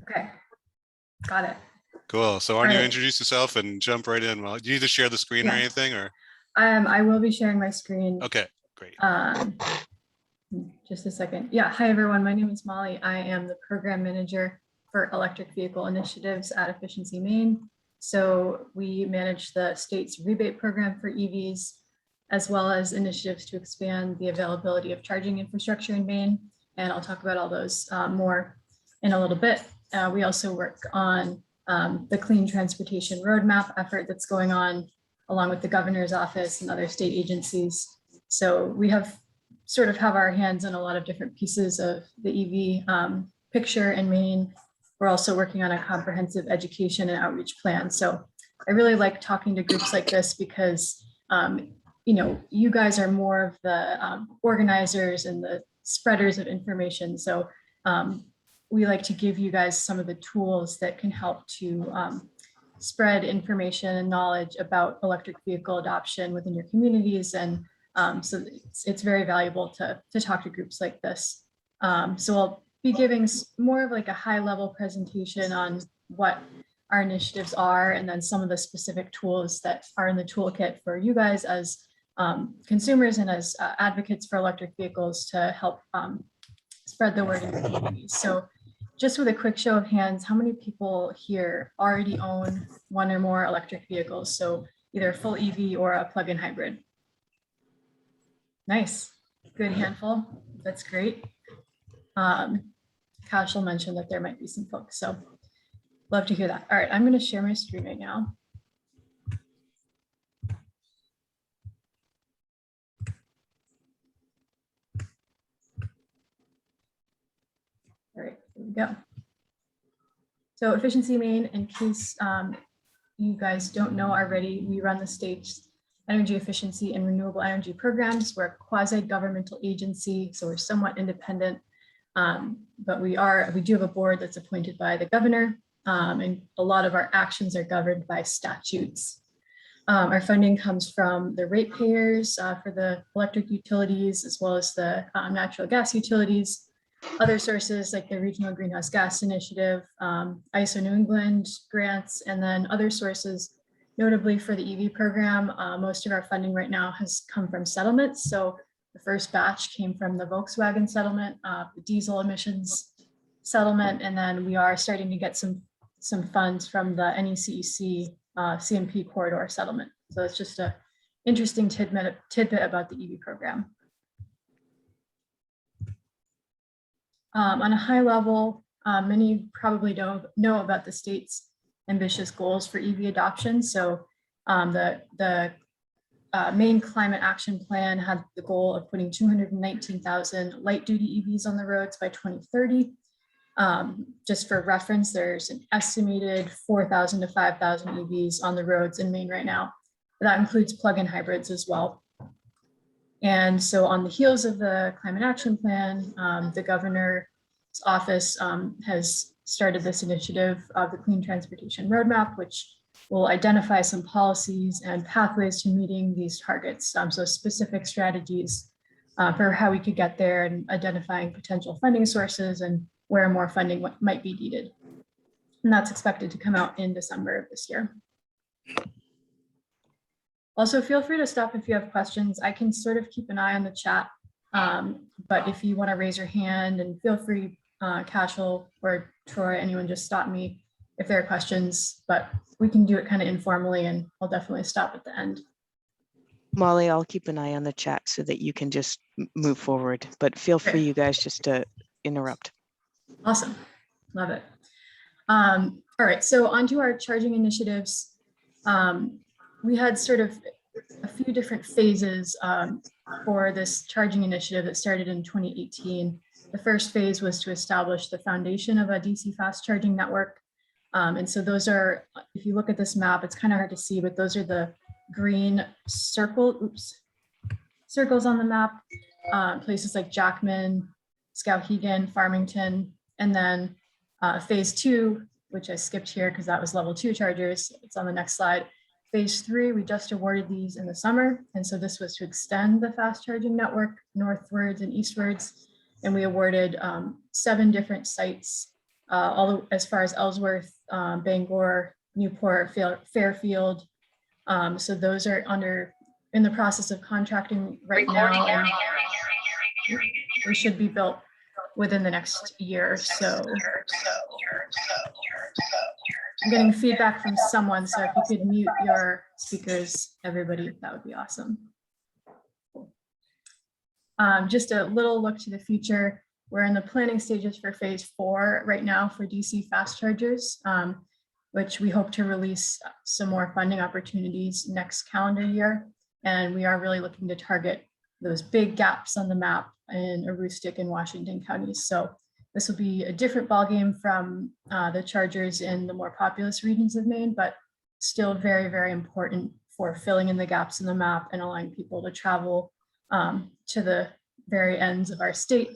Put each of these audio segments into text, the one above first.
Okay, got it. Cool. So why don't you Right. introduce yourself and jump right in? Well, do you need to share the screen or Yeah. anything, or? I will be sharing my screen. Okay, great. Just a second. Yeah, hi everyone. My name is Molly. I am the program manager for electric vehicle initiatives at Efficiency Maine. So we manage the state's rebate program for EVs, as well as initiatives to expand the availability of charging infrastructure in Maine. And I'll talk about all those more in a little bit. We also work on the clean transportation roadmap effort that's going on along with the governor's office and other state agencies. So we have sort of have our hands in a lot of different pieces of the EV picture in Maine. We're also working on a comprehensive education and outreach plan. So I really like talking to groups like this because you know, you guys are more of the organizers and the spreaders of information. So we like to give you guys some of the tools that can help to spread information and knowledge about electric vehicle adoption within your communities. And so it's very valuable to talk to groups like this. So I'll be giving more of like a high level presentation on what our initiatives are, and then some of the specific tools that are in the toolkit for you guys as consumers and as advocates for electric vehicles to help spread the word in the community. So just with a quick show of hands, how many people here already own one or more electric vehicles? So either a full EV or a plug-in hybrid. Nice, good handful. That's great. Kash will mention that there might be some folks, so love to hear that. All right, I'm going to share my screen right now. All right, here we go. So Efficiency Maine, in case you guys don't know already, we run the state's energy efficiency and renewable energy programs. We're a quasi-governmental agency, so we're somewhat independent, but we do have a board that's appointed by the governor, and a lot of our actions are governed by statutes. Our funding comes from the ratepayers for the electric utilities, as well as the natural gas utilities. Other sources like the Regional Greenhouse Gas Initiative, ISO New England grants, and then other sources, notably for the EV program. Most of our funding right now has come from settlements. So the first batch came from the Volkswagen settlement, the diesel emissions settlement, and then we are starting to get some funds from the NECEC CMP corridor settlement. So it's just an interesting tidbit about the EV program. On a high level, many probably don't know about the state's ambitious goals for EV adoption. So the Maine Climate Action Plan had the goal of putting 219,000 light duty EVs on the roads by 2030. Just for reference, there's an estimated 4,000 to 5,000 EVs on the roads in Maine right now. That includes plug-in hybrids as well. And so on the heels of the Climate Action Plan, the governor's office has started this initiative of the Clean Transportation Roadmap, which will identify some policies and pathways to meeting these targets. So specific strategies for how we could get there, and identifying potential funding sources and where more funding might be needed. And that's expected to come out in December of this year. Also, feel free to stop if you have questions. I can sort of keep an eye on the chat, but if you want to raise your hand, and feel free, Cashel or Troy, anyone, just stop me if there are questions, but we can do it kind of informally, and I'll definitely stop at the end. Molly, I'll keep an eye on the chat so that you can just move forward, but feel free, you guys, just to interrupt. Awesome, love it. All right, so on to our charging initiatives. We had sort of a few different phases for this charging initiative that started in 2018. The first phase was to establish the foundation of a DC fast charging network. And so those are, if you look at this map, it's kind of hard to see, but those are the green circles on the map, places like Jackman, Skowhegan, Farmington, and then phase 2, which I skipped here because that was level 2 chargers. It's on the next slide. Phase 3, we just awarded these in the summer. And so this was to extend the fast charging network northwards and eastwards. And we awarded 7 different sites as far as Ellsworth, Bangor, Newport, Fairfield. So those are in the process of contracting right now. And they should be built within the next year or so. I'm getting feedback from someone, so if you could mute your speakers, everybody, that would be awesome. Just a little look to the future. We're in the planning stages for phase 4 right now for DC fast chargers, which we hope to release some more funding opportunities next calendar year. And we are really looking to target those big gaps on the map in Aroostook and Washington counties. So this will be a different ballgame from the chargers in the more populous regions of Maine, but still very, very important for filling in the gaps in the map and allowing people to travel to the very ends of our state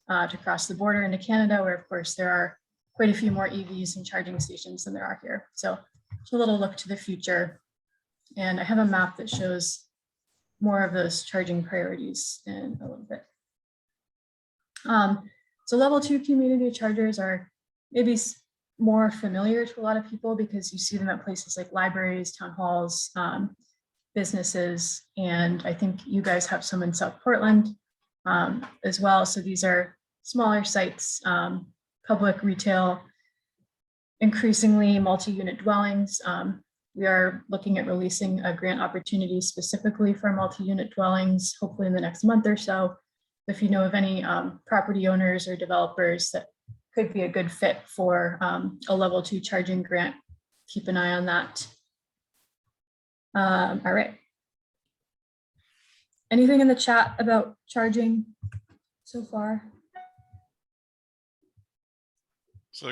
to cross the border into Canada, where of course there are quite a few more EVs and charging stations than there are here. So it's a little look to the future. And I have a map that shows more of those charging priorities in a little bit. So level 2 community chargers are maybe more familiar to a lot of people because you see them at places like libraries, town halls, businesses, and I think you guys have some in South Portland as well. So these are smaller sites, public retail, increasingly multi-unit dwellings. We are looking at releasing a grant opportunity specifically for multi-unit dwellings, hopefully in the next month or so. If you know of any property owners or developers that could be a good fit for a level 2 charging grant, keep an eye on that. All right. Anything in the chat about charging so far?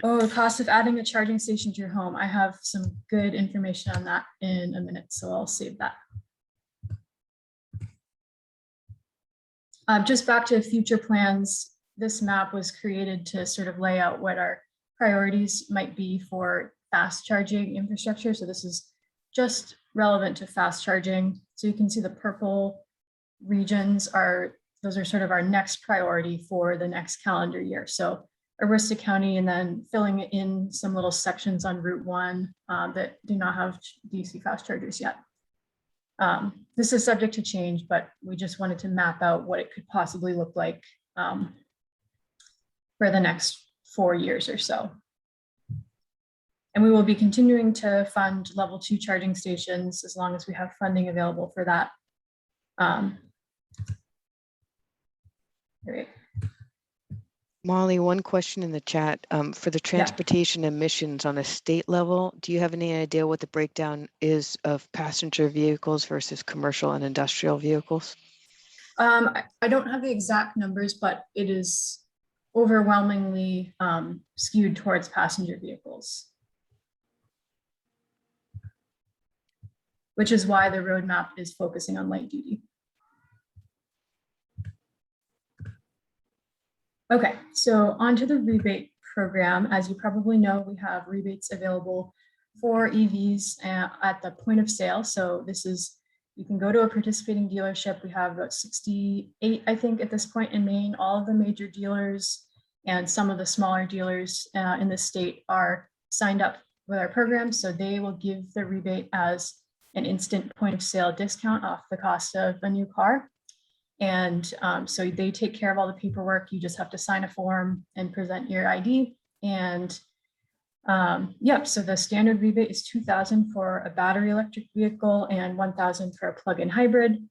Oh, the cost of adding a charging station to your home. I have some good information on that in a minute, so I'll save that. Just back to future plans, this map was created to sort of lay out what our priorities might be for fast charging infrastructure. So this is just relevant to fast charging. So you can see the purple regions those are sort of our next priority for the next calendar year. So Aroostook County, and then filling in some little sections on Route 1 that do not have DC fast chargers yet. This is subject to change, but we just wanted to map out what it could possibly look like for the next 4 years or so. And we will be continuing to fund level 2 charging stations as long as we have funding available for that. Great. Molly, one question in the chat. For the transportation emissions on a state level, do you have any idea what the breakdown is of passenger vehicles versus commercial and industrial vehicles? I don't have the exact numbers, but it is overwhelmingly skewed towards passenger vehicles, which is why the roadmap is focusing on light duty. Okay, so onto the rebate program. As you probably know, we have rebates available for EVs at the point of sale. So this is, you can go to a participating dealership. We have about 68, I think, at this point in Maine. All of the major dealers and some of the smaller dealers in the state are signed up with our program. So they will give the rebate as an instant point of sale discount off the cost of a new car. And so they take care of all the paperwork. You just have to sign a form and present your ID. And yep, so the standard rebate is $2,000 for a battery electric vehicle and $1,000 for a plug-in hybrid.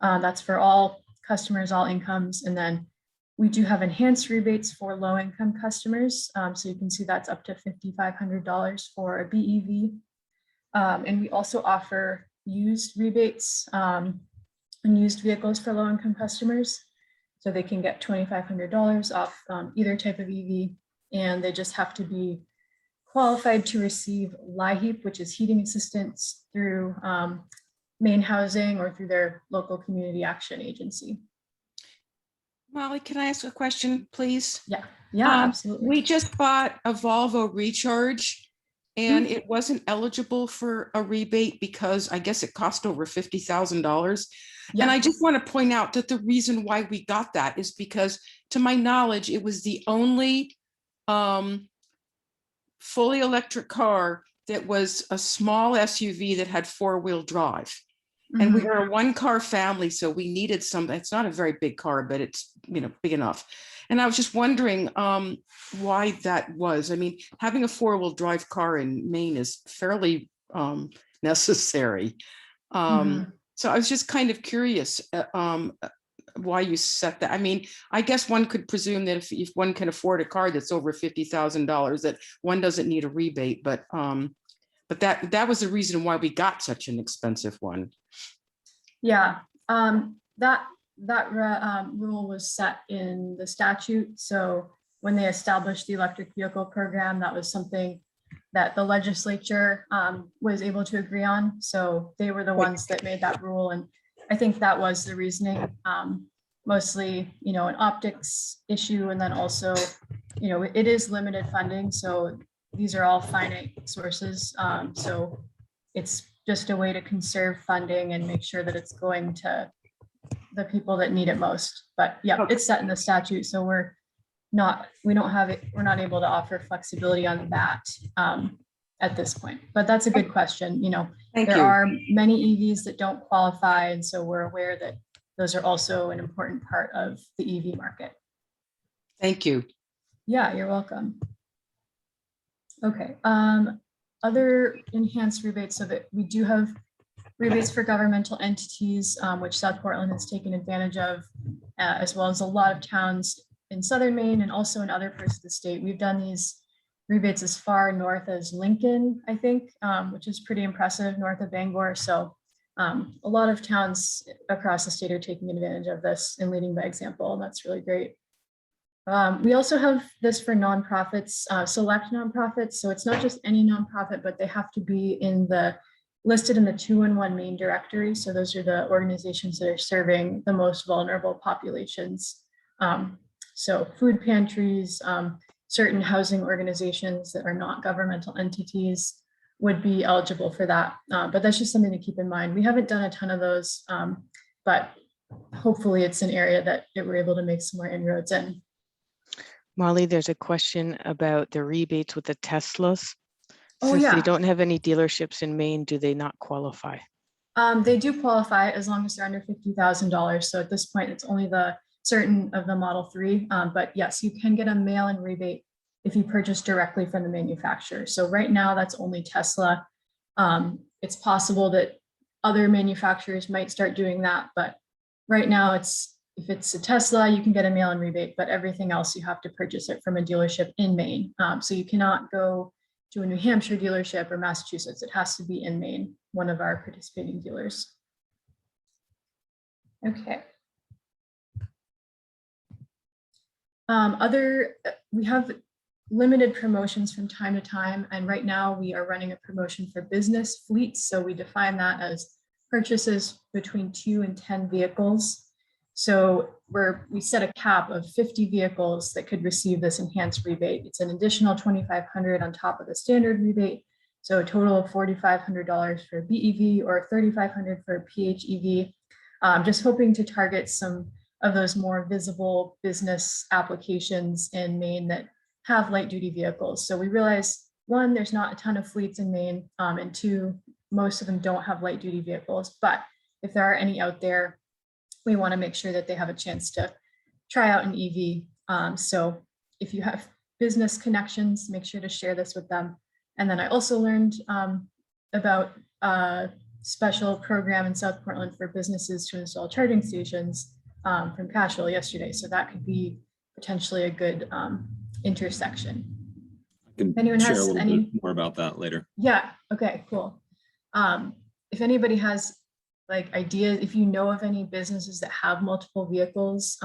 That's for all customers, all incomes. And then we do have enhanced rebates for low-income customers. So you can see that's up to $5,500 for a BEV. And we also offer used rebates and used vehicles for low-income customers. So they can get $2,500 off either type of EV, and they just have to be qualified to receive LIHEAP, which is heating assistance through Maine Housing or through their local community action agency. Molly, can I ask a question, please? Yeah, absolutely. We just bought a Volvo Recharge and it wasn't eligible for a rebate because I guess it cost over $50,000. And I just want to point out that the reason why we got that is because, to my knowledge, it was the only fully electric car that was a small SUV that had 4-wheel drive. And we are a 1-car family, so we needed some, it's not a very big car, but it's, big enough. And I was just wondering why that was. I mean, having a 4-wheel drive car in Maine is fairly necessary. So I was just kind of curious why you set that. I mean, I guess one could presume that if one can afford a car that's over $50,000, that one doesn't need a rebate, but that was the reason why we got such an expensive one. Yeah, that rule was set in the statute. So when they established the electric vehicle program, that was something that the legislature was able to agree on. So they were the ones that made that rule. And I think that was the reasoning, mostly, an optics issue. And then also, it is limited funding. So these are all finite sources. So it's just a way to conserve funding and make sure that it's going to the people that need it most. But yeah, it's set in the statute. So we're not able to offer flexibility on that at this point. But that's a good question. There are many EVs that don't qualify. And so we're aware that those are also an important part of the EV market. Thank you. Yeah, you're welcome. Okay. Other enhanced rebates, so that we do have rebates for governmental entities, which South Portland has taken advantage of, as well as a lot of towns in southern Maine and also in other parts of the state. We've done these rebates as far north as Lincoln, I think, which is pretty impressive, north of Bangor. So a lot of towns across the state are taking advantage of this and leading by example, and that's really great. We also have this for nonprofits, select nonprofits. So it's not just any nonprofit, but they have to be listed in the 211 Maine directory. So those are the organizations that are serving the most vulnerable populations. So food pantries, certain housing organizations that are not governmental entities would be eligible for that. But that's just something to keep in mind. We haven't done a ton of those, but hopefully it's an area that we're able to make some more inroads in. Molly, there's a question about the rebates with the Teslas. Oh, Since yeah. they don't have any dealerships in Maine, do they not qualify? They do qualify as long as they're under $50,000. So at this point, it's only the certain of the Model 3. But yes, you can get a mail-in rebate if you purchase directly from the manufacturer. So right now, that's only Tesla. It's possible that other manufacturers might start doing that, but right now if it's a Tesla, you can get a mail-in rebate, but everything else you have to purchase it from a dealership in Maine. So you cannot go to a New Hampshire dealership or Massachusetts. It has to be in Maine, one of our participating dealers. Okay. We have limited promotions from time to time, and right now we are running a promotion for business fleets. So we define that as purchases between 2 and 10 vehicles. So we set a cap of 50 vehicles that could receive this enhanced rebate. It's an additional $2,500 on top of the standard rebate. So a total of $4,500 for a BEV or $3,500 for a PHEV. Just hoping to target some of those more visible business applications in Maine that have light duty vehicles. So we realize, 1, there's not a ton of fleets in Maine, and 2, most of them don't have light duty vehicles. But if there are any out there, we want to make sure that they have a chance to try out an EV. So if you have business connections, make sure to share this with them. And then I also learned about a special program in South Portland for businesses to install charging stations from Cashel yesterday. So that could be potentially a good intersection. I can anyone share has a little any bit more about that later. Yeah, okay, cool. If anybody has ideas, if you know of any businesses that have multiple vehicles,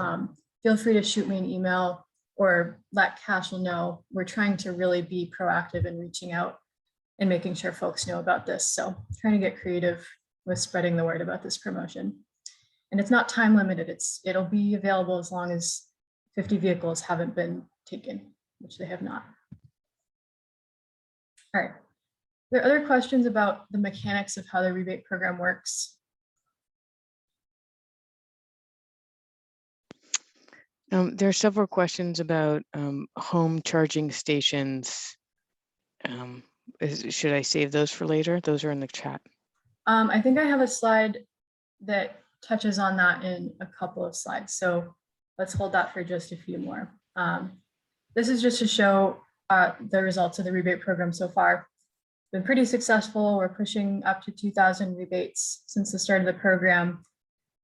feel free to shoot me an email or let Cashel know. We're trying to really be proactive in reaching out and making sure folks know about this. So trying to get creative with spreading the word about this promotion. And it's not time limited. It'll be available as long as 50 vehicles haven't been taken, which they have not. All right. There are other questions about the mechanics of how the rebate program works. There are several questions about home charging stations Should I save those for later? Those are in the chat. I think I have a slide that touches on that in a couple of slides. So let's hold that for just a few more. This is just to show the results of the rebate program so far. Been pretty successful. We're pushing up to 2,000 rebates since the start of the program.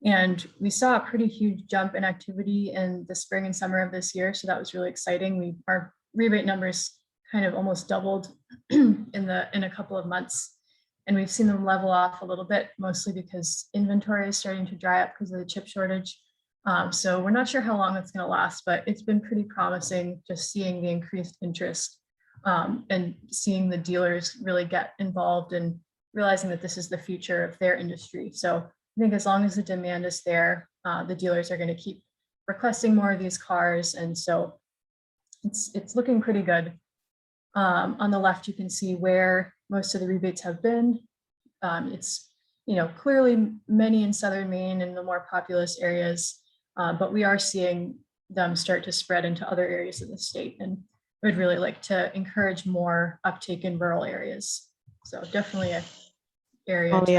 And we saw a pretty huge jump in activity in the spring and summer of this year. So that was really exciting. Our rebate numbers kind of almost doubled in a couple of months. And we've seen them level off a little bit, mostly because inventory is starting to dry up because of the chip shortage. So we're not sure how long it's going to last, but it's been pretty promising just seeing the increased interest and seeing the dealers really get involved and realizing that this is the future of their industry. So I think as long as the demand is there, the dealers are going to keep requesting more of these cars. And so it's looking pretty good. On the left, you can see where most of the rebates have been. It's, clearly many in Southern Maine and the more populous areas, but we are seeing them start to spread into other areas of the state. And we'd really like to encourage more uptake in rural areas. So definitely an area Molly,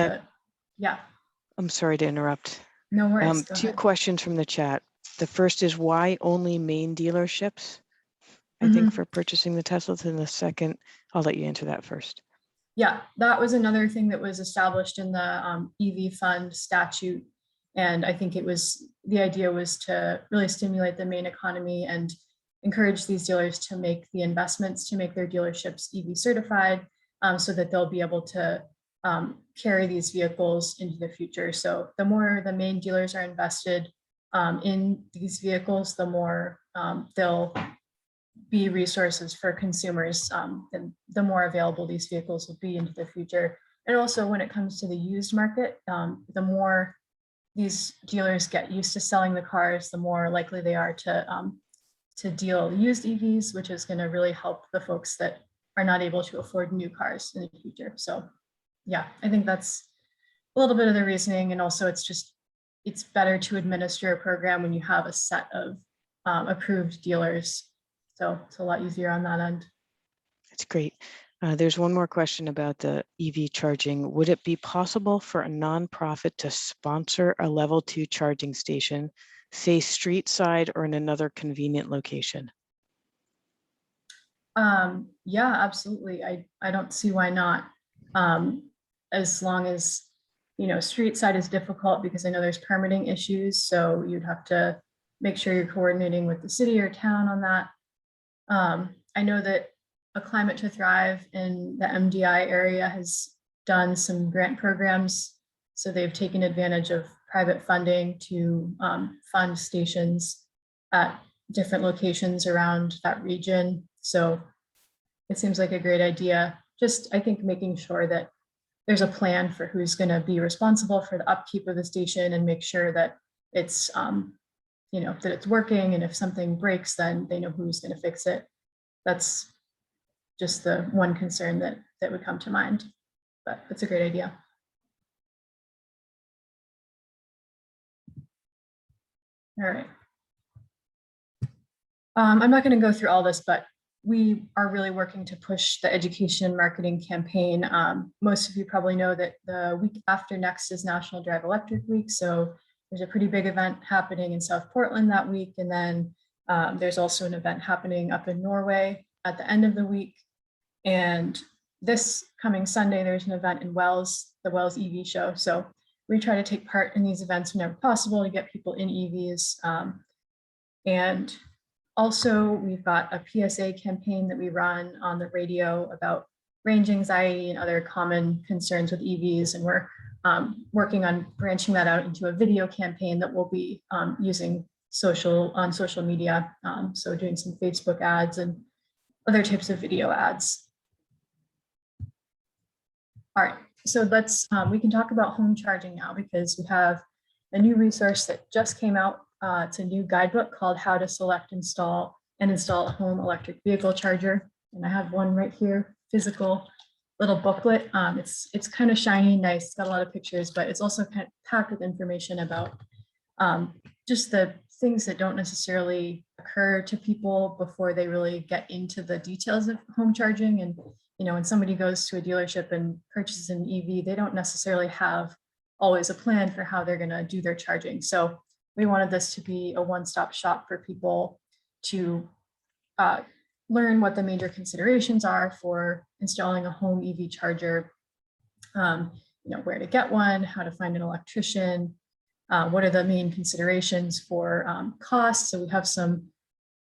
yeah. I'm sorry to interrupt. No worries. Go Two ahead. questions from the chat. The first is why only Maine dealerships? I think for purchasing the Teslas, and the second, I'll let you answer that first. Yeah, that was another thing that was established in the EV fund statute. And I think the idea was to really stimulate the Maine economy and encourage these dealers to make the investments to make their dealerships EV certified so that they'll be able to carry these vehicles into the future. So the more the Maine dealers are invested in these vehicles, the more they'll be resources for consumers, and the more available these vehicles will be into the future. And also when it comes to the used market, the more these dealers get used to selling the cars, the more likely they are to deal used EVs, which is going to really help the folks that are not able to afford new cars in the future. So yeah, I think that's a little bit of the reasoning. And also it's better to administer a program when you have a set of approved dealers. So it's a lot easier on that end. That's great. There's one more question about the EV charging. Would it be possible for a nonprofit to sponsor a level 2 charging station, say street side or in another convenient location? Yeah, absolutely. I don't see why not. As long as, street side is difficult because I know there's permitting issues. So you'd have to make sure you're coordinating with the city or town on that. I know that A Climate to Thrive in the MDI area has done some grant programs. So they've taken advantage of private funding to fund stations at different locations around that region. So it seems like a great idea. Just, I think, making sure that there's a plan for who's going to be responsible for the upkeep of the station and make sure that it's that it's working, and if something breaks, then they know who's going to fix it. That's just the one concern that would come to mind, but it's a great idea. All right. I'm not going to go through all this, but we are really working to push the education and marketing campaign. Most of you probably know that the week after next is National Drive Electric Week. So there's a pretty big event happening in South Portland that week. And then there's also an event happening up in Norway at the end of the week. And this coming Sunday, there's an event in Wells, the Wells EV show. So we try to take part in these events whenever possible to get people in EVs. And also, we've got a PSA campaign that we run on the radio about range anxiety and other common concerns with EVs. And we're working on branching that out into a video campaign that we'll be using on social media. So doing some Facebook ads and other types of video ads. All right, so we can talk about home charging now, because we have a new resource that just came out. It's a new guidebook called How to Select, Install a Home Electric Vehicle Charger. And I have one right here, physical little booklet. It's kind of shiny, nice, it's got a lot of pictures, but it's also kind of packed with information about just the things that don't necessarily occur to people before they really get into the details of home charging. And when somebody goes to a dealership and purchases an EV, they don't necessarily have always a plan for how they're going to do their charging. So we wanted this to be a one-stop shop for people to learn what the major considerations are for installing a home EV charger, where to get one, how to find an electrician, what are the main considerations for costs. So we have some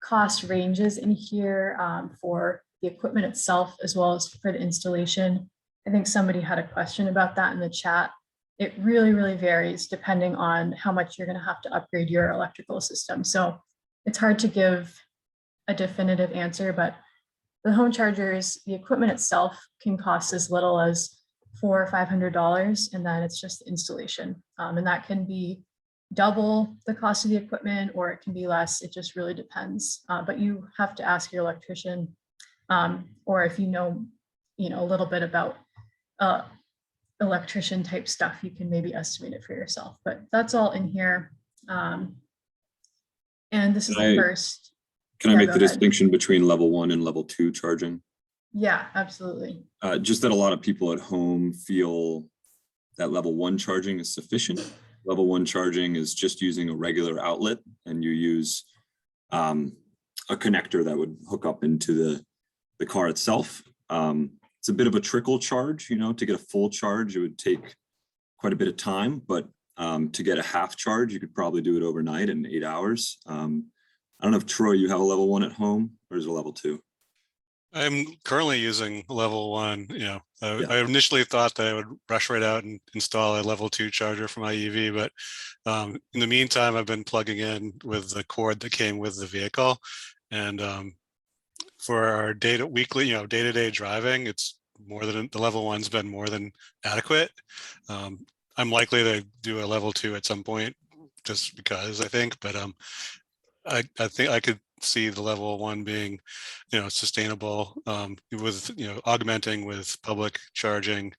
cost ranges in here for the equipment itself, as well as for the installation. I think somebody had a question about that in the chat. It really, really varies depending on how much you're going to have to upgrade your electrical system. So it's hard to give a definitive answer, but the home chargers, the equipment itself can cost as little as $400 or $500, and then it's just the installation. And that can be double the cost of the equipment, or it can be less. It just really depends. But you have to ask your electrician, or if you know a little bit about electrician type stuff, you can maybe estimate it for yourself. But that's all in here. And this is the first. Can I Yeah, make go the ahead. distinction between level 1 and level 2 charging? Yeah, absolutely. Just that a lot of people at home feel that level 1 charging is sufficient. Level 1 charging is just using a regular outlet, and you use a connector that would hook up into the car itself. It's a bit of a trickle charge, to get a full charge, it would take quite a bit of time, but to get a half charge, you could probably do it overnight in 8 hours. I don't know if Troy, you have a level 1 at home, or is it a level 2? I'm currently using level 1. I initially thought that I would rush right out and install a level 2 charger for my EV, but in the meantime, I've been plugging in with the cord that came with the vehicle. And for our weekly, day-to-day driving, it's more than the level 1's been more than adequate. I'm likely to do a level 2 at some point, just because I think, but I think I could see the level 1 being, sustainable with, augmenting with public charging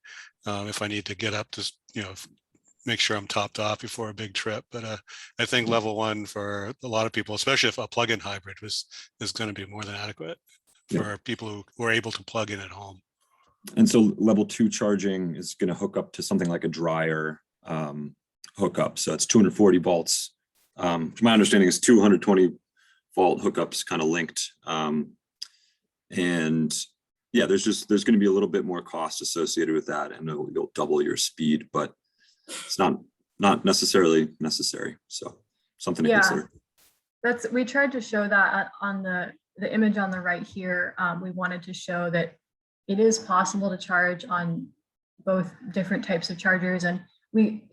if I need to get up to, make sure I'm topped off before a big trip. But I think level 1 for a lot of people, especially if a plug-in hybrid is going to be more than adequate for people who are able to plug in at home. And so level 2 charging is going to hook up to something like a dryer hookup. So it's 240 volts. From my understanding, is 220 volt hookups kind of linked. And yeah, there's going to be a little bit more cost associated with that, and you'll double your speed, but it's not necessarily necessary. So something to consider. We tried to show that on the image on the right here. We wanted to show that it is possible to charge on both different types of chargers, and we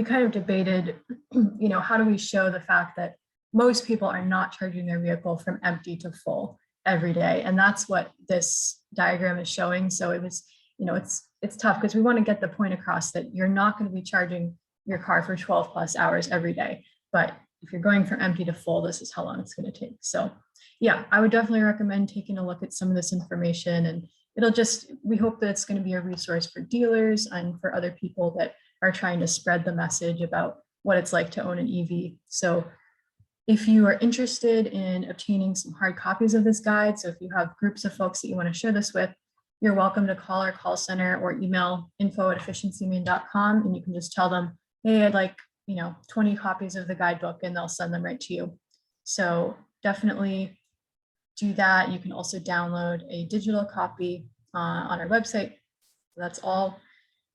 kind of debated, how do we show the fact that most people are not charging their vehicle from empty to full every day, and that's what this diagram is showing. So it was, it's tough because we want to get the point across that you're not going to be charging your car for 12 plus hours every day, but if you're going from empty to full, this is how long it's going to take. So yeah, I would definitely recommend taking a look at some of this information, and we hope that it's going to be a resource for dealers and for other people that are trying to spread the message about what it's like to own an EV. So if you are interested in obtaining some hard copies of this guide, so if you have groups of folks that you want to share this with, you're welcome to call our call center or email info@efficiencymaine.com, and you can just tell them, hey, I'd like 20 copies of the guidebook, and they'll send them right to you. So definitely do that. You can also download a digital copy on our website. That's all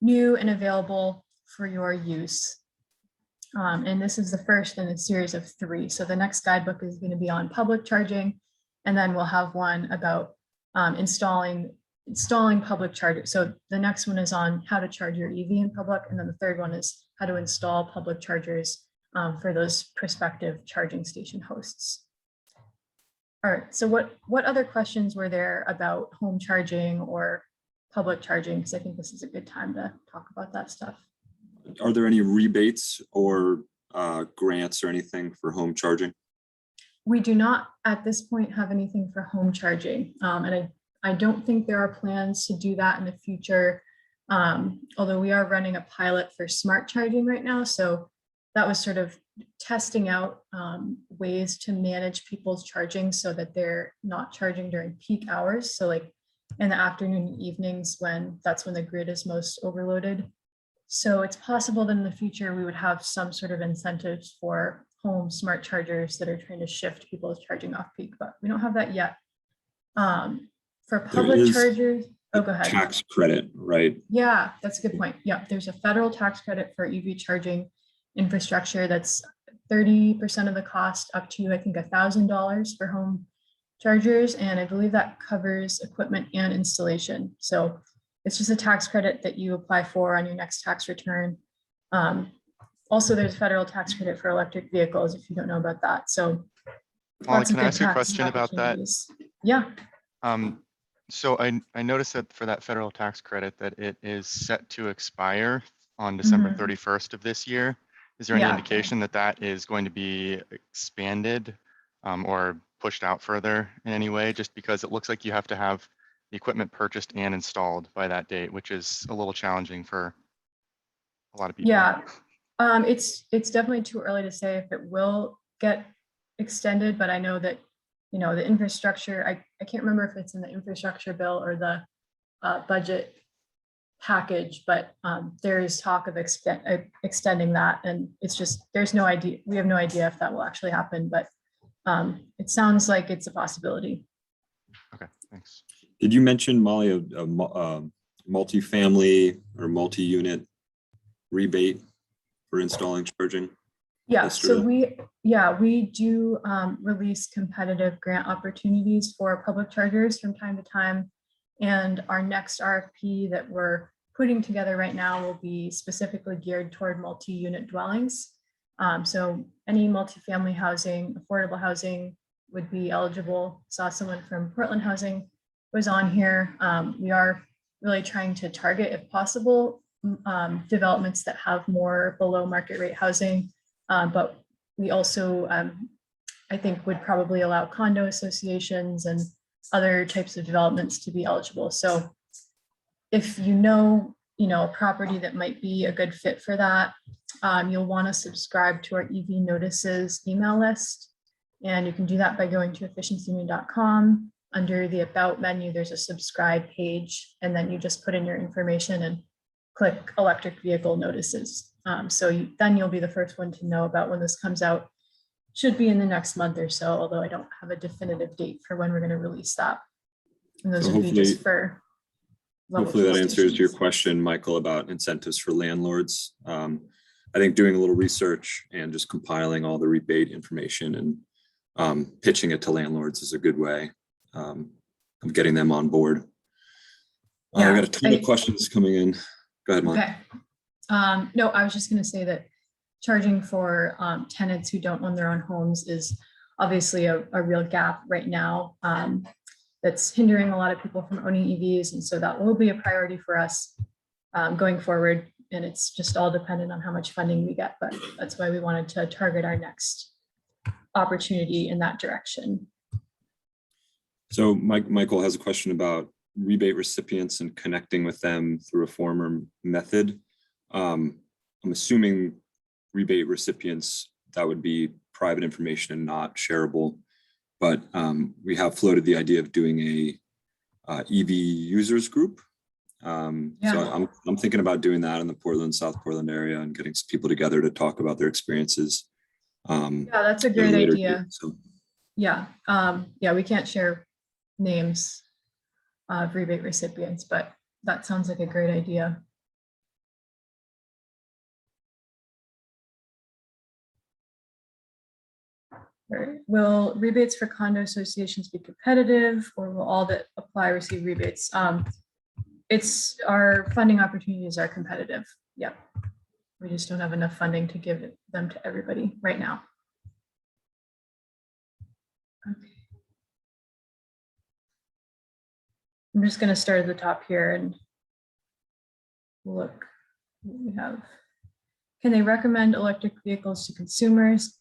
new and available for your use. And this is the first in a series of 3. So the next guidebook is going to be on public charging, and then we'll have one about installing public chargers. So the next one is on how to charge your EV in public, and then the third one is how to install public chargers for those prospective charging station hosts. All right, so what other questions were there about home charging or public charging? Because I think this is a good time to talk about that stuff. Are there any rebates or grants or anything for home charging? We do not at this point have anything for home charging. And I don't think there are plans to do that in the future. Although we are running a pilot for smart charging right now. So that was sort of testing out ways to manage people's charging so that they're not charging during peak hours. So like in the afternoon and evenings that's when the grid is most overloaded. So it's possible that in the future we would have some sort of incentives for home smart chargers that are trying to shift people's charging off peak, but we don't have that yet. For public chargers, oh, go ahead. Tax credit, right? Yeah, that's a good point. Yeah, there's a federal tax credit for EV charging infrastructure that's 30% of the cost, up to I think $1,000 for home chargers, and I believe that covers equipment and installation. So it's just a tax credit that you apply for on your next tax return. Also, there's a federal tax credit for electric vehicles, if you don't know about that. So Molly, can I ask you a question about that? Yeah. So I noticed that for that federal tax credit that it is set to expire on December 31st of this year. Is there any indication that that is going to be expanded or pushed out further in any way? Just because it looks like you have to have the equipment purchased and installed by that date, which is a little challenging for a lot of people. Yeah, it's definitely too early to say if it will get extended, but I know that, the infrastructure, I can't remember if it's in the infrastructure bill or the budget package, but there is talk of extending that, and it's just, there's no idea. We have no idea if that will actually happen, but it sounds like it's a possibility. Okay, thanks. Did you mention, Molly, a multi-family or multi-unit rebate for installing charging? Yeah, so we do release competitive grant opportunities for public chargers from time to time. And our next RFP that we're putting together right now will be specifically geared toward multi-unit dwellings. So any multifamily housing, affordable housing would be eligible. Saw someone from Portland Housing was on here. We are really trying to target, if possible, developments that have more below market rate housing. But we also, I think, would probably allow condo associations and other types of developments to be eligible. So if a property that might be a good fit for that, you'll want to subscribe to our EV notices email list. And you can do that by going to efficiencymaine.com. Under the About menu, there's a subscribe page, and then you just put in your information and click electric vehicle notices. Then you'll be the first one to know about when this comes out. Should be in the next month or so, although I don't have a definitive date for when we're going to release that. And those would be just for hopefully that answers your question, Michael, about incentives for landlords. I think doing a little research and just compiling all the rebate information and pitching it to landlords is a good way of getting them on board. I've got a ton of questions coming in. Go ahead, Molly. Okay. No, I was just going to say that charging for tenants who don't own their own homes is obviously a real gap right now that's hindering a lot of people from owning EVs. And so that will be a priority for us going forward. And it's just all dependent on how much funding we get. But that's why we wanted to target our next opportunity in that direction. So Michael has a question about rebate recipients and connecting with them through a form or method. I'm assuming rebate recipients, that would be private information and not shareable, but we have floated the idea of doing a EV users group. So I'm thinking about doing that in the Portland, South Portland area and getting some people together to talk about their experiences. Yeah, that's a great idea. So. Yeah, we can't share names of rebate recipients, but that sounds like a great idea. Will rebates for condo associations be competitive, or will all that apply receive rebates? It's our funding opportunities are competitive. Yep. We just don't have enough funding to give them to everybody right now. Okay. I'm just going to start at the top here and look what we have. Can they recommend electric vehicles to consumers?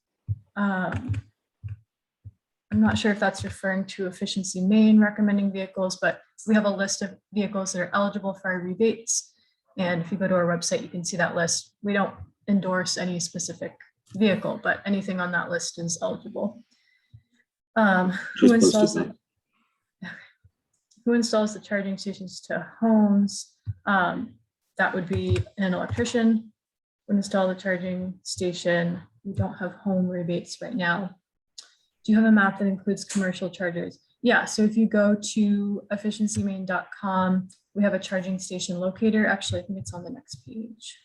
I'm not sure if that's referring to Efficiency Maine recommending vehicles, but we have a list of vehicles that are eligible for our rebates. And if you go to our website, you can see that list. We don't endorse any specific vehicle, but anything on that list is eligible. Who who installs the charging stations to homes? That would be an electrician would install the charging station. We don't have home rebates right now. Do you have a map that includes commercial chargers? Yeah, so if you go to efficiencymaine.com, we have a charging station locator. Actually, I think it's on the next page.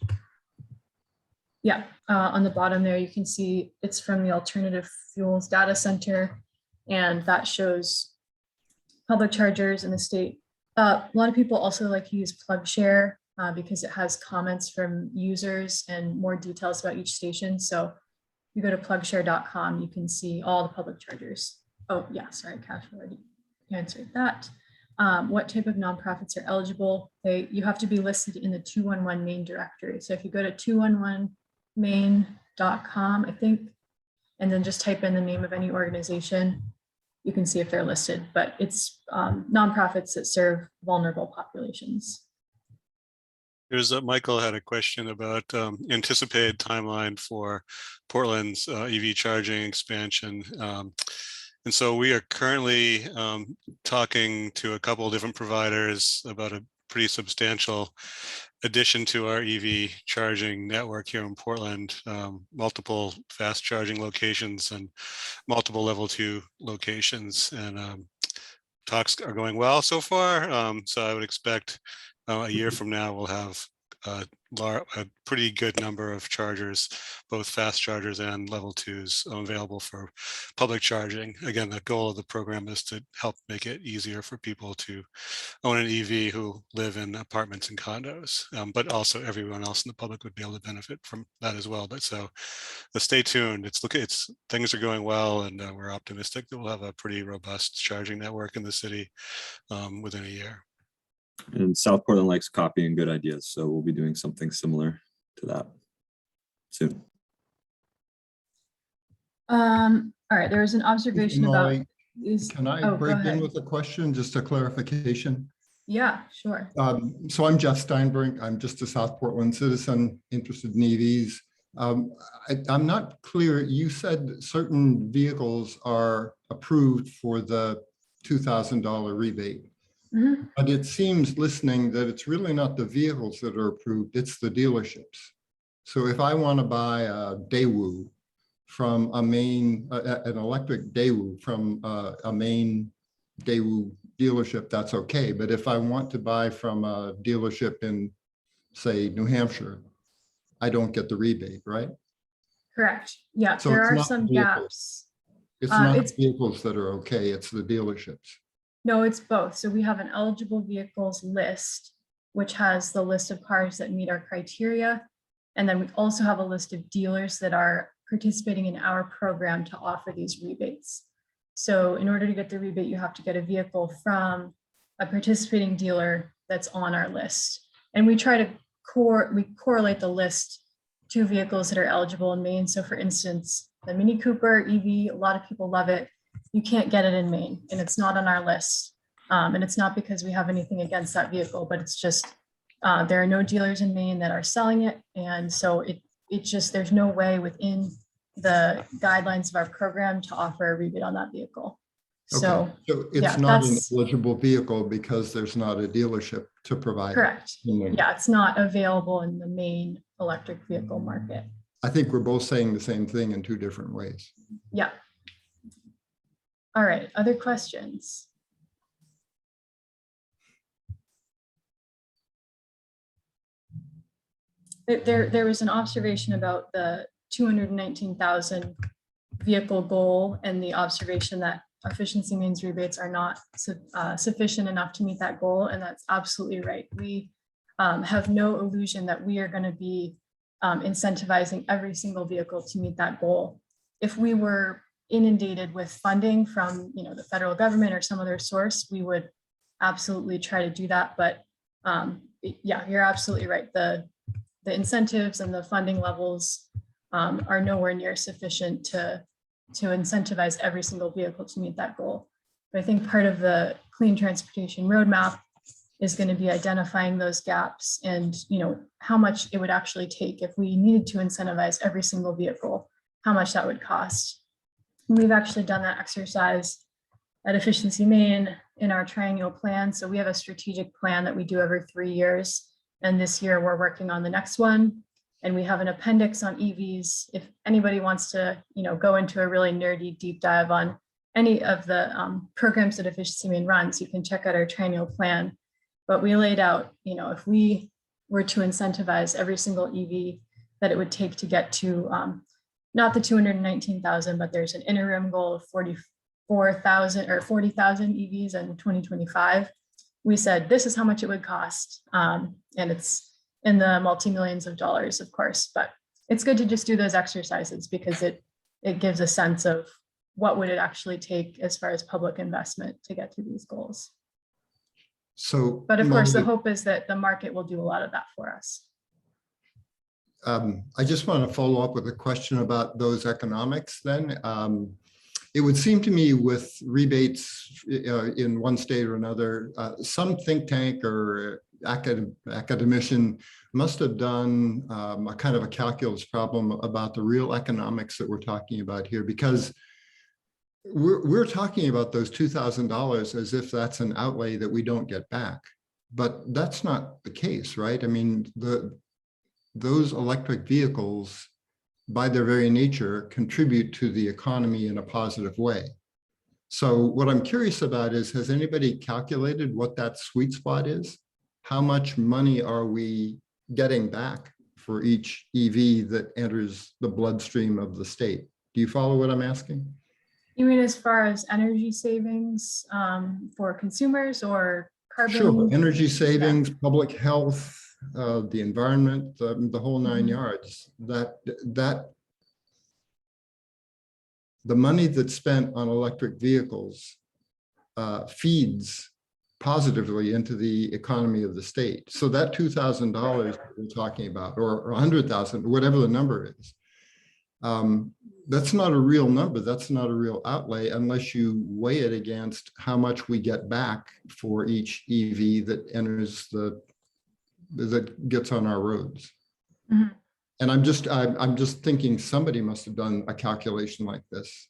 Yeah, on the bottom there, you can see it's from the Alternative Fuels Data Center, and that shows public chargers in the state. A lot of people also like to use PlugShare because it has comments from users and more details about each station. So you go to plugshare.com, you can see all the public chargers. Oh yeah, sorry, Cash already answered that. What type of nonprofits are eligible? You have to be listed in the 211 Maine directory. So if you go to 211maine.com, I think, and then just type in the name of any organization, you can see if they're listed, but it's nonprofits that serve vulnerable populations. Here's Michael had a question about anticipated timeline for Portland's EV charging expansion. And so we are currently talking to a couple of different providers about a pretty substantial addition to our EV charging network here in Portland, multiple fast charging locations and multiple level 2 locations. And talks are going well so far. So I would expect a year from now, we'll have a pretty good number of chargers, both fast chargers and level 2s available for public charging. Again, the goal of the program is to help make it easier for people to own an EV who live in apartments and condos, but also everyone else in the public would be able to benefit from that as well. But so stay tuned. Things are going well, and we're optimistic that we'll have a pretty robust charging network in the city within a year. And South Portland likes copying good ideas, so we'll be doing something similar to that soon. All right, there was an observation about. Can I break in with a question, just a clarification? Yeah, sure. So I'm Jeff Steinberg. I'm just a South Portland citizen interested in EVs. I'm not clear. You said certain vehicles are approved for the $2,000 rebate. Mm-hmm. But it seems listening that it's really not the vehicles that are approved, it's the dealerships. So if I want to buy a Daewoo from a Maine, an electric Daewoo from a Maine Daewoo dealership, that's okay. But if I want to buy from a dealership in, say, New Hampshire, I don't get the rebate, right? Correct. Yeah, So there it's are not some vehicles. gaps. It's not the vehicles that are okay, it's the dealerships. No, it's both. So we have an eligible vehicles list, which has the list of cars that meet our criteria. And then we also have a list of dealers that are participating in our program to offer these rebates. So in order to get the rebate, you have to get a vehicle from a participating dealer that's on our list. And we try to correlate the list to vehicles that are eligible in Maine. So for instance, the Mini Cooper EV, a lot of people love it. You can't get it in Maine, and it's not on our list. And it's not because we have anything against that vehicle, but it's just there are no dealers in Maine that are selling it. And so it's just, there's no way within the guidelines of our program to offer a rebate on that vehicle. Okay. So it's yeah, not an eligible vehicle because there's not a dealership to provide. Correct. It. Yeah, it's not available in the Maine electric vehicle market. I think we're both saying the same thing in two different ways. Yeah. All right, other questions? There was an observation about the 219,000 vehicle goal and the observation that Efficiency Maine's rebates are not sufficient enough to meet that goal. And that's absolutely right. We have no illusion that we are going to be incentivizing every single vehicle to meet that goal. If we were inundated with funding from the federal government or some other source, we would absolutely try to do that. But yeah, you're absolutely right. The incentives and the funding levels are nowhere near sufficient to incentivize every single vehicle to meet that goal. But I think part of the clean transportation roadmap is going to be identifying those gaps and how much it would actually take if we needed to incentivize every single vehicle, how much that would cost. And we've actually done that exercise at Efficiency Maine in our triennial plan. So we have a strategic plan that we do every 3 years. And this year we're working on the next one. And we have an appendix on EVs. If anybody wants to, go into a really nerdy deep dive on any of the programs that Efficiency Maine runs, you can check out our triennial plan. But we laid out, if we were to incentivize every single EV that it would take to get to not the 219,000, but there's an interim goal of 44,000 or 40,000 EVs in 2025. We said, this is how much it would cost. And it's in the multi-millions of dollars, of course, but it's good to just do those exercises because it gives a sense of what would it actually take as far as public investment to get to these goals. So, but of course, the hope is that the market will do a lot of that for us. I just want to follow up with a question about those economics then. It would seem to me with rebates in one state or another, some think tank or academician must have done a kind of a calculus problem about the real economics that we're talking about here, because we're talking about those $2,000 as if that's an outlay that we don't get back. But that's not the case, right? I mean, those electric vehicles, by their very nature, contribute to the economy in a positive way. So what I'm curious about is, has anybody calculated what that sweet spot is? How much money are we getting back for each EV that enters the bloodstream of the state? Do you follow what I'm asking? You mean as far as energy savings for consumers or carbon? Sure, energy savings, public health, the environment, the whole 9 yards. That the money that's spent on electric vehicles feeds positively into the economy of the state. So that $2,000 we're talking about, or 100,000, whatever the number is, that's not a real number. That's not a real outlay unless you weigh it against how much we get back for each EV that enters that gets on our roads. Mm-hmm. And I'm just thinking somebody must have done a calculation like this.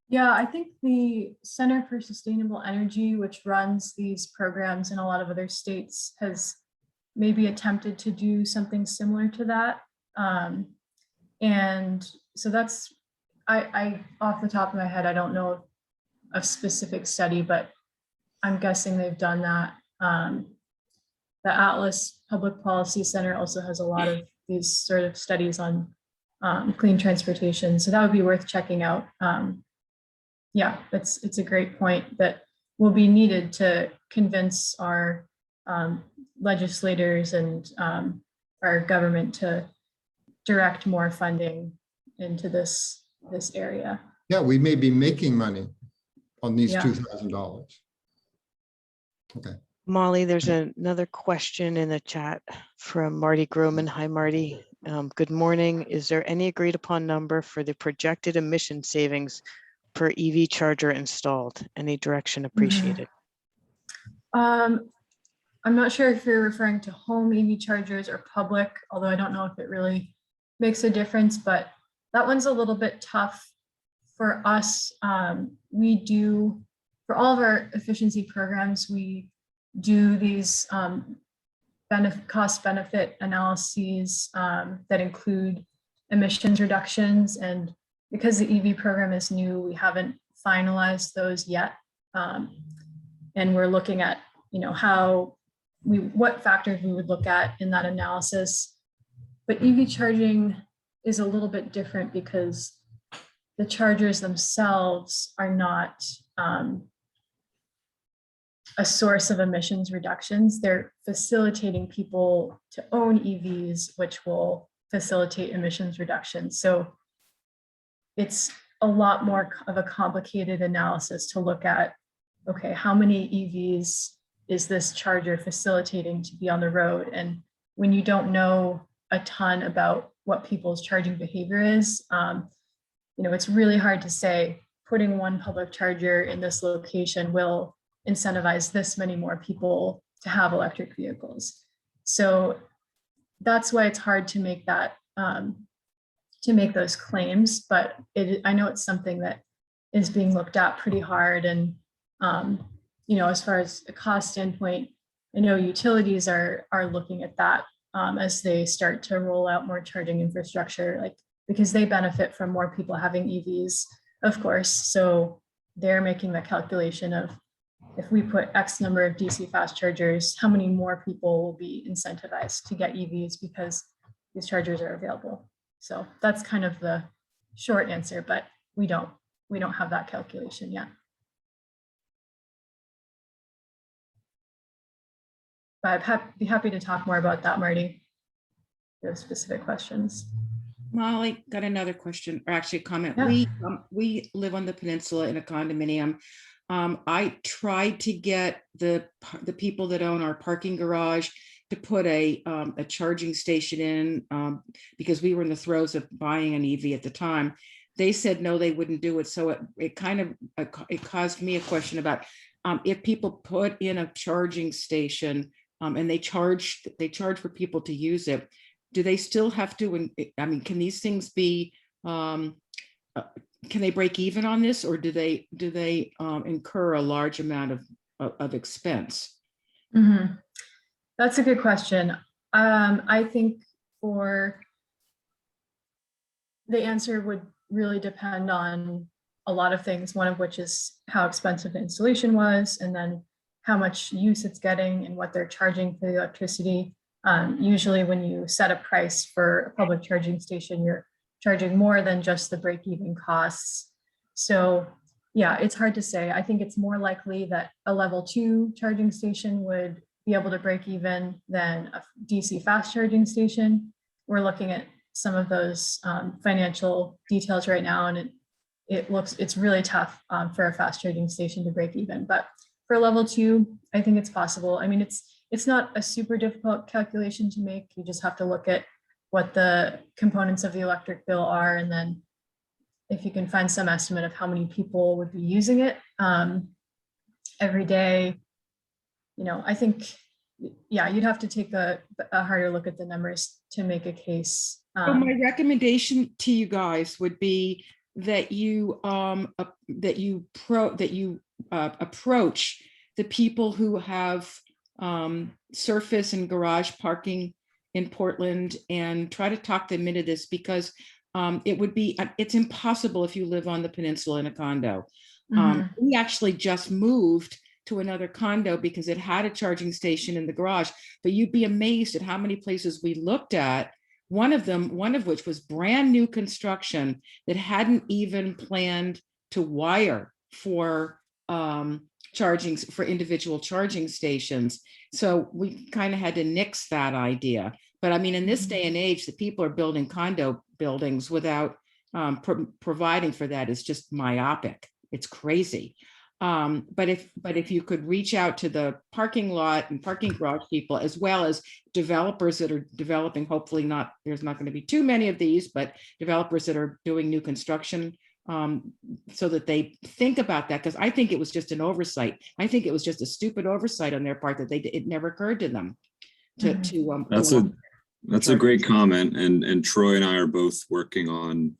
Yeah, I think the Center for Sustainable Energy, which runs these programs in a lot of other states, has maybe attempted to do something similar to that. And so that's, I off the top of my head, I don't know a specific study, but I'm guessing they've done that. The Atlas Public Policy Center also has a lot of these sort of studies on clean transportation. So that would be worth checking out. Yeah, it's a great point that will be needed to convince our legislators and our government to direct more funding into this area. Yeah, we may be making money on these Yeah. $2,000. Okay. Molly, there's another question in the chat from Marty Groman. Hi, Marty. Good morning. Is there any agreed upon number for the projected emission savings per EV charger installed? Any direction appreciated? I'm not sure if you're referring to home EV chargers or public, although I don't know if it really makes a difference, but that one's a little bit tough for us. We do, for all of our efficiency programs, we do these cost benefit analyses that include emissions reductions. And because the EV program is new, we haven't finalized those yet. And we're looking at, what factors we would look at in that analysis. But EV charging is a little bit different because the chargers themselves are not a source of emissions reductions. They're facilitating people to own EVs, which will facilitate emissions reductions. So it's a lot more of a complicated analysis to look at, okay, how many EVs is this charger facilitating to be on the road? And when you don't know a ton about what people's charging behavior is, it's really hard to say putting one public charger in this location will incentivize this many more people to have electric vehicles. So that's why it's hard to make that, to make those claims, but I know it's something that is being looked at pretty hard. And You know, as far as a cost standpoint, I know utilities are looking at that as they start to roll out more charging infrastructure, like because they benefit from more people having EVs, of course. So they're making the calculation of if we put X number of DC fast chargers, how many more people will be incentivized to get EVs because these chargers are available. So that's kind of the short answer, but we don't have that calculation yet. But I'd be happy to talk more about that, Marty. If you have specific questions. Molly, got another question, or actually a comment. Yeah. We live on the peninsula in a condominium. I tried to get the people that own our parking garage to put a charging station in because we were in the throes of buying an EV at the time. They said no, they wouldn't do it. So it caused me a question about if people put in a charging station and they charge for people to use it, do they still have to? I mean, can these things be? Can they break even on this, or do they incur a large amount of expense? Mm-hmm. That's a good question. I think for the answer would really depend on a lot of things, one of which is how expensive the installation was, and then how much use it's getting and what they're charging for the electricity. Usually when you set a price for a public charging station, you're charging more than just the break-even costs. So yeah, it's hard to say. I think it's more likely that a level 2 charging station would be able to break even than a DC fast charging station. We're looking at some of those financial details right now, and it's really tough for a fast charging station to break even. But for level 2, I think it's possible. I mean, it's not a super difficult calculation to make. You just have to look at what the components of the electric bill are, and then if you can find some estimate of how many people would be using it every day, you know, I think, yeah, you'd have to take a harder look at the numbers to make a case. So my recommendation to you guys would be that you approach the people who have surface and garage parking in Portland and try to talk them into this, because it's impossible if you live on the peninsula in a condo. We actually just moved to another condo because it had a charging station in the garage, but you'd be amazed at how many places we looked at, one of which was brand new construction that hadn't even planned to wire for charging for individual charging stations. So we kind of had to nix that idea. But I mean, in this day and age, the people are building condo buildings without providing for that is just myopic. It's crazy. But if you could reach out to the parking lot and parking garage people, as well as developers that are developing, hopefully there's not going to be too many of these, but developers that are doing new construction, so that they think about that, because I think it was just an oversight. I think it was just a stupid oversight on their part that it never occurred to them to That's a great comment, and Troy and I are both working on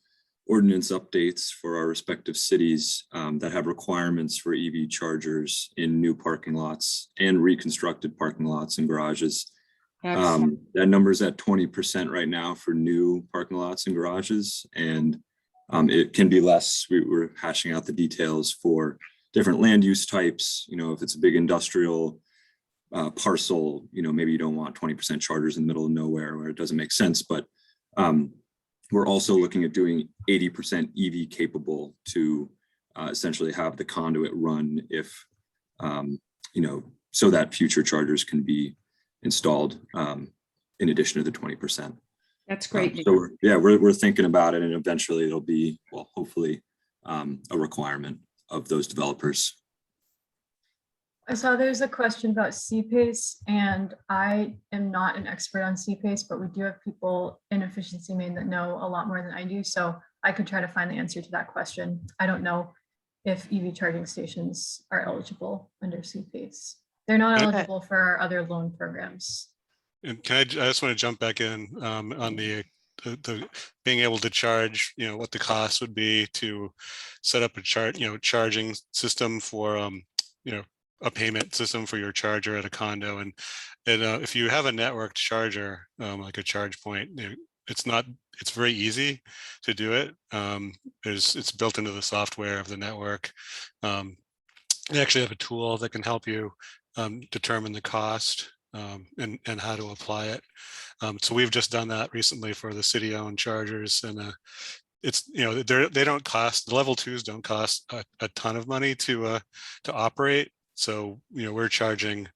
ordinance updates for our respective cities that have requirements for EV chargers in new parking lots and reconstructed parking lots and garages. That number's at 20% right now for new parking lots and garages, and it can be less. We're hashing out the details for different land use types. You know, if it's a big industrial parcel, you know, maybe you don't want 20% chargers in the middle of nowhere where it doesn't make sense. But we're also looking at doing 80% EV capable to essentially have the conduit run if, you know, so that future chargers can be installed in addition to the 20%. That's great. So we're thinking about it, and eventually it'll be, well, hopefully a requirement of those developers. I saw there's a question about CPACE, and I am not an expert on CPACE, but we do have people in Efficiency Maine that know a lot more than I do. So I could try to find the answer to that question. I don't know if EV charging stations are eligible under CPACE. They're not eligible for our other loan programs. And I just want to jump back in on the being able to charge, you know, what the cost would be to set up a charging system for a payment system for your charger at a condo. And if you have a networked charger, like a charge point, it's very easy to do it. It's built into the software of the network. They actually have a tool that can help you determine the cost and how to apply it. So we've just done that recently for the city-owned chargers, and it's they don't cost, the level 2s don't cost a ton of money to operate. So we're charging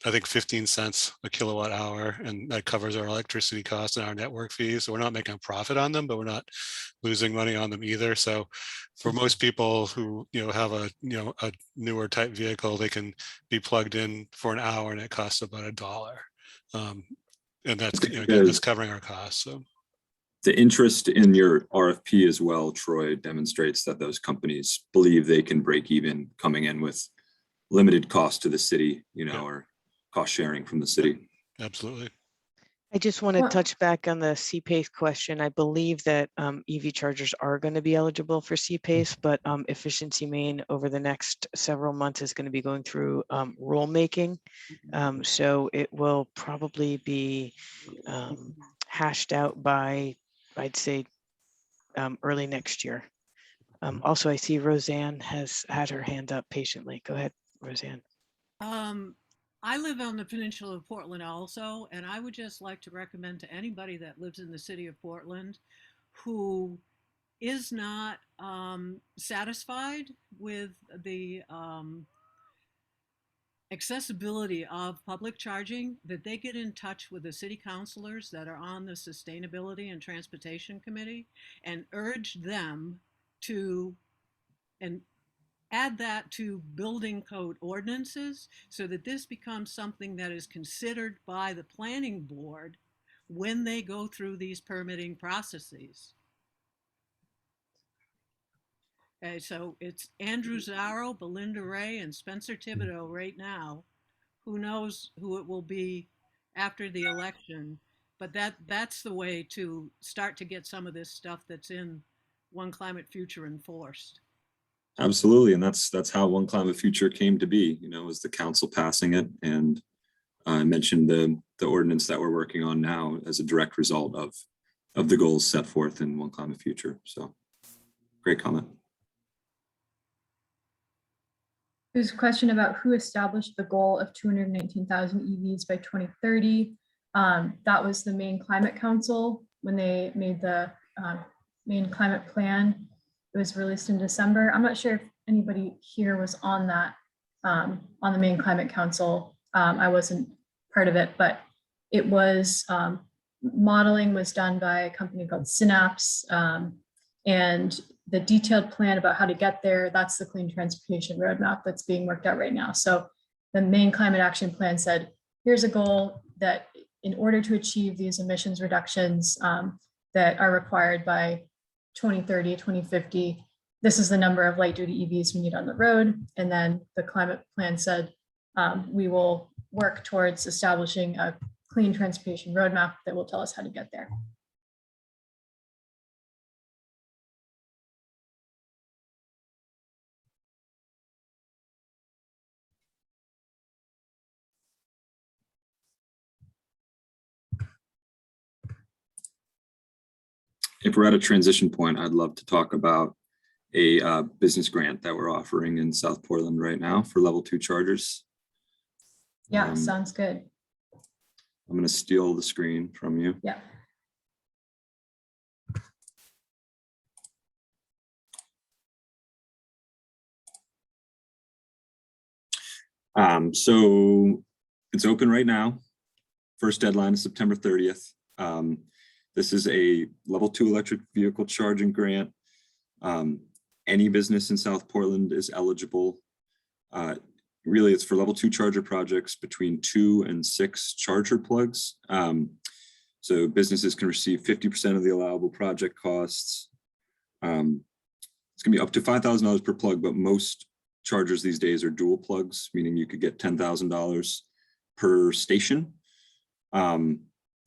I think 15 cents a kilowatt hour, and that covers our electricity costs and our network fees. So we're not making a profit on them, but we're not losing money on them either. So for most people who have a newer type vehicle, they can be plugged in for an hour and it costs about $1. And that's again, that's covering our costs. So the interest in your RFP as well, Troy, demonstrates that those companies believe they can break even coming in with limited cost to the city, or cost sharing from the city. Absolutely. I just want to touch back on the CPACE question. I believe that EV chargers are going to be eligible for CPACE, but Efficiency Maine over the next several months is going to be going through rulemaking. So it will probably be hashed out by, I'd say, early next year. Also, I see Roseanne has had her hand up patiently. Go ahead, Roseanne. I live on the peninsula of Portland also, and I would just like to recommend to anybody that lives in the city of Portland who is not satisfied with the accessibility of public charging, that they get in touch with the city councilors that are on the Sustainability and Transportation Committee and urge them to add that to building code ordinances so that this becomes something that is considered by the planning board when they go through these permitting processes. Okay, so it's Andrew Zarro, Belinda Ray, and Spencer Thibodeau right now. Who knows who it will be after the election, but that's the way to start to get some of this stuff that's in One Climate Future enforced. Absolutely, and that's how One Climate Future came to be. Was the council passing it, and I mentioned the ordinance that we're working on now as a direct result of the goals set forth in One Climate Future. So, great comment. There's a question about who established the goal of 219,000 EVs by 2030. That was the Maine Climate Council when they made the Maine Climate Plan. It was released in December. I'm not sure if anybody here was on that, on the Maine Climate Council. I wasn't part of it, but it was, modeling was done by a company called Synapse, and the detailed plan about how to get there, that's the Clean Transportation Roadmap that's being worked out right now. So the Maine Climate Action Plan said, here's a goal that in order to achieve these emissions reductions that are required by 2030, 2050, this is the number of light duty EVs we need on the road. And then the climate plan said, we will work towards establishing a clean transportation roadmap that will tell us how to get there. If we're at a transition point, I'd love to talk about a business grant that we're offering in South Portland right now for level 2 chargers. Yeah, sounds good. I'm going to steal the screen from you. Yeah. So it's open right now. First deadline is September 30th. This is a level 2 electric vehicle charging grant. Any business in South Portland is eligible. Really, it's for level 2 charger projects between 2 and 6 charger plugs. So businesses can receive 50% of the allowable project costs. It's gonna be up to $5,000 per plug, but most chargers these days are dual plugs, meaning you could get $10,000 per station.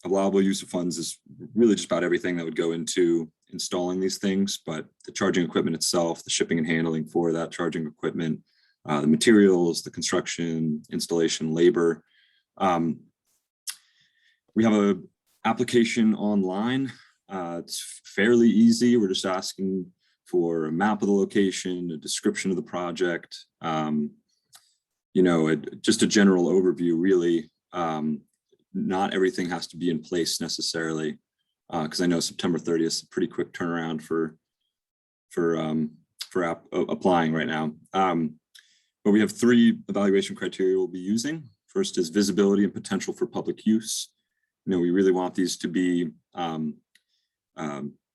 Allowable use of funds is really just about everything that would go into installing these things, but the charging equipment itself, the shipping and handling for that charging equipment, the materials, the construction, installation, labor. We have a application online. It's fairly easy. We're just asking for a map of the location, a description of the project, just a general overview, really. Not everything has to be in place necessarily, because I know September 30th is a pretty quick turnaround for applying right now. But we have 3 evaluation criteria we'll be using. First is visibility and potential for public use. We really want these to be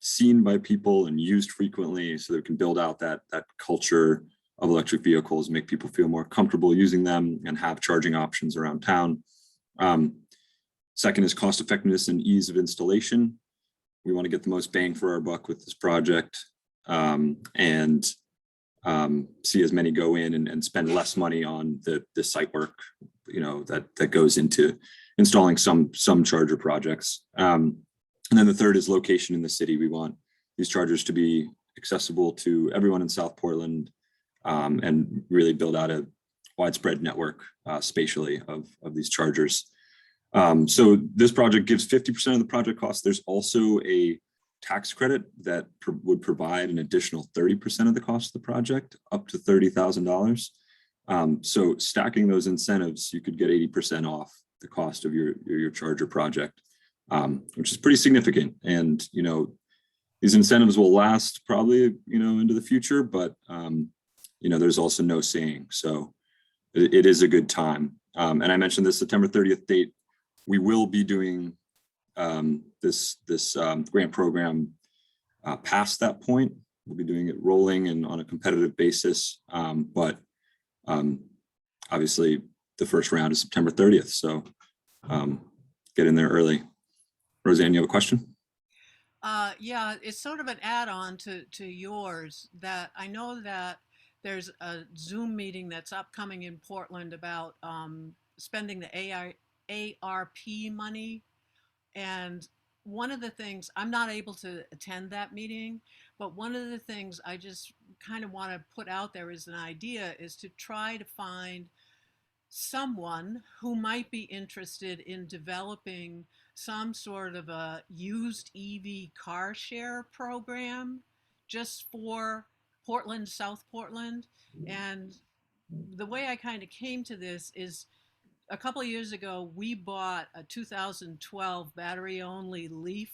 seen by people and used frequently, so that we can build out that culture of electric vehicles, make people feel more comfortable using them and have charging options around town. Second is cost effectiveness and ease of installation. We want to get the most bang for our buck with this project, and see as many go in and spend less money on the site work, that goes into installing some charger projects. And then the third is location in the city. We want these chargers to be accessible to everyone in South Portland, and really build out a widespread network spatially of these chargers. So this project gives 50% of the project cost. There's also a tax credit that would provide an additional 30% of the cost of the project, up to $30,000. So stacking those incentives, you could get 80% off the cost of your charger project, which is pretty significant. And, these incentives will last probably, into the future, but, there's also no saying. So it is a good time. And I mentioned this September 30th date. We will be doing this grant program past that point. We'll be doing it rolling and on a competitive basis. But obviously the first round is September 30th. So get in there early. Roseanne, you have a question? Yeah, it's sort of an add-on to yours, that I know that there's a Zoom meeting that's upcoming in Portland about spending the ARP money. And one of the things, I'm not able to attend that meeting, but one of the things I just kind of want to put out there as an idea is to try to find someone who might be interested in developing some sort of a used EV car share program just for Portland, South Portland. And the way I kind of came to this is, a couple of years ago, we bought a 2012 battery only Leaf.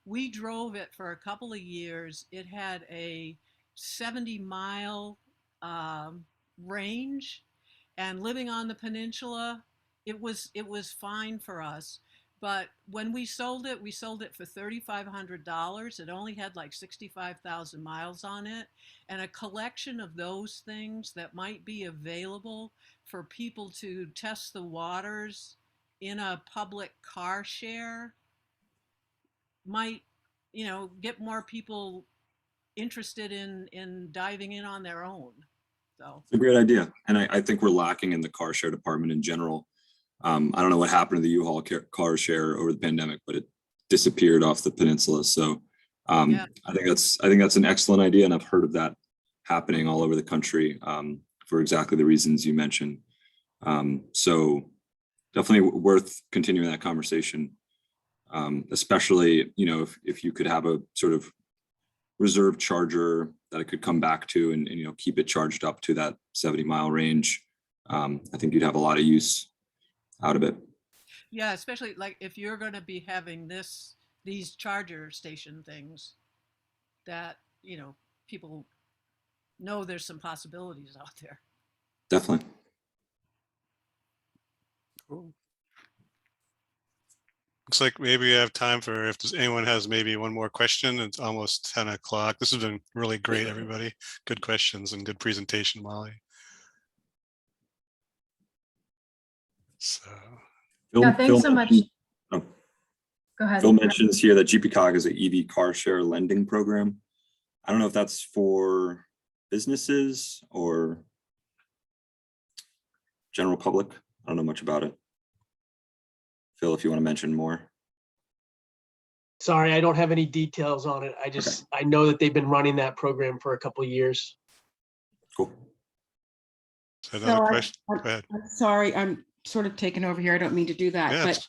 We drove it for a couple of years. It had a 70-mile range, and living on the peninsula, it was fine for us. But when we sold it for $3,500. It only had like 65,000 miles on it, and a collection of those things that might be available for people to test the waters in a public car share might, get more people interested in diving in on their own. So it's a great idea. And I think we're lacking in the car share department in general. I don't know what happened to the U-Haul car share over the pandemic, but it disappeared off the peninsula. So yeah. I think that's an excellent idea. And I've heard of that happening all over the country for exactly the reasons you mentioned. So definitely worth continuing that conversation, especially, if you could have a sort of reserve charger that it could come back to and keep it charged up to that 70-mile range. I think you'd have a lot of use out of it. Yeah, especially like if you're going to be having these charger station things, that people know there's some possibilities out there. Definitely. Cool. Looks like maybe we have time for, if anyone has maybe one more question. It's almost 10 o'clock. This has been really great, everybody. Good questions and good presentation, Molly. So yeah, thanks so much. Oh. Go ahead. Phil mentions here that GPCOG is an EV car share lending program. I don't know if that's for businesses or general public. I don't know much about it. Phil, if you want to mention more. Sorry, I don't have any details on it. I know that they've been running that program for a couple of years. Cool. So another So question. Go ahead. I'm sorry, I'm sort of taking over here. I don't mean to do that, Yeah. but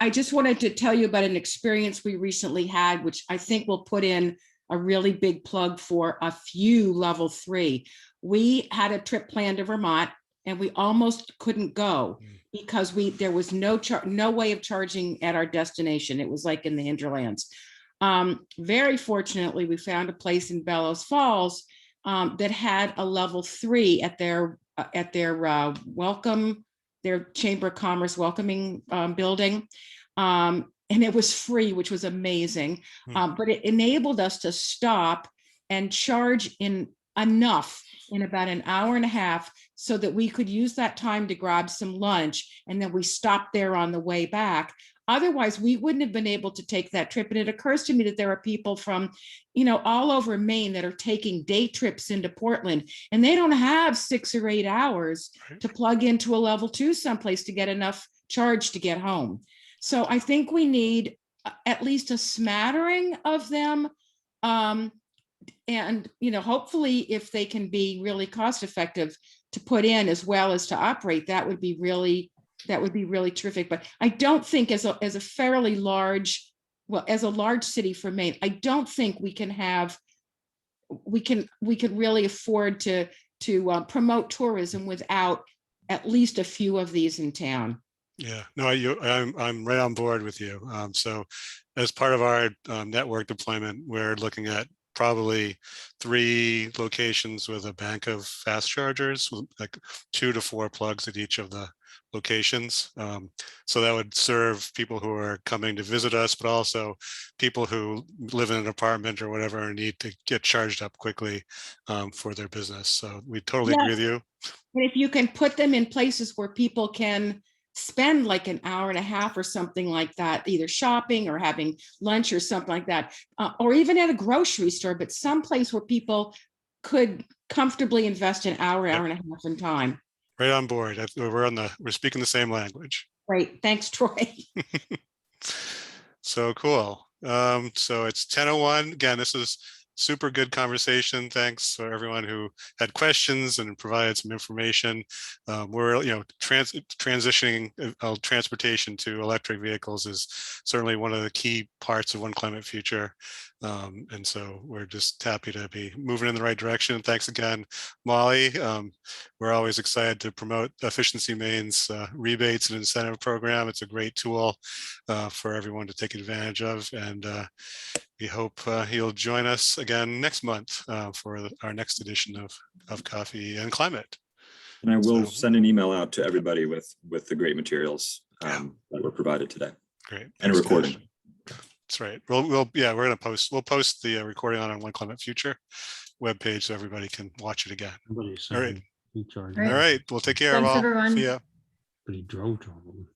I just wanted to tell you about an experience we recently had, which I think will put in a really big plug for a few level 3. We had a trip planned to Vermont and we almost couldn't go because there was no way of charging at our destination. It was like in the hinterlands. Very fortunately, we found a place in Bellows Falls that had a level 3 at their their Chamber of Commerce welcoming building. And it was free, which was amazing. But it enabled us to stop and charge in enough in about an hour and a half so that we could use that time to grab some lunch. And then we stopped there on the way back. Otherwise, we wouldn't have been able to take that trip. And it occurs to me that there are people from, all over Maine that are taking day trips into Portland, and they don't have 6 or 8 hours to plug into a level 2 someplace to get enough charge to get home. So I think we need at least a smattering of them. And, hopefully if they can be really cost effective to put in as well as to operate, that would be really terrific. But I don't think as a fairly large, as a large city for Maine, I don't think we can really afford to promote tourism without at least a few of these in town. Yeah, no, I'm right on board with you. So as part of our network deployment, we're looking at probably 3 locations with a bank of fast chargers, with like 2 to 4 plugs at each of the locations. So that would serve people who are coming to visit us, but also people who live in an apartment or whatever and need to get charged up quickly for their business. So we totally agree with you. And if you can put them in places where people can spend like an hour and a half or something like that, either shopping or having lunch or something like that, or even at a grocery store, but someplace where people could comfortably invest an hour and a half in time. Right on board. We're speaking the same language. Great. Thanks, Troy. So cool. So it's 10:01. Again, this is super good conversation. Thanks for everyone who had questions and provided some information. We're, transitioning transportation to electric vehicles is certainly one of the key parts of One Climate Future. And so we're just happy to be moving in the right direction. Thanks again, Molly. We're always excited to promote Efficiency Maine's rebates and incentive program. It's a great tool for everyone to take advantage of. And we hope you'll join us again next month for our next edition of Coffee and Climate. And I will send an email out to everybody with the great materials that were provided today. Great. And a recording. Guys. That's right. We'll post the recording on our One Climate Future webpage so everybody can watch it again. All right. All right. Well, take care. Thanks, everyone. See ya. But he drove to him.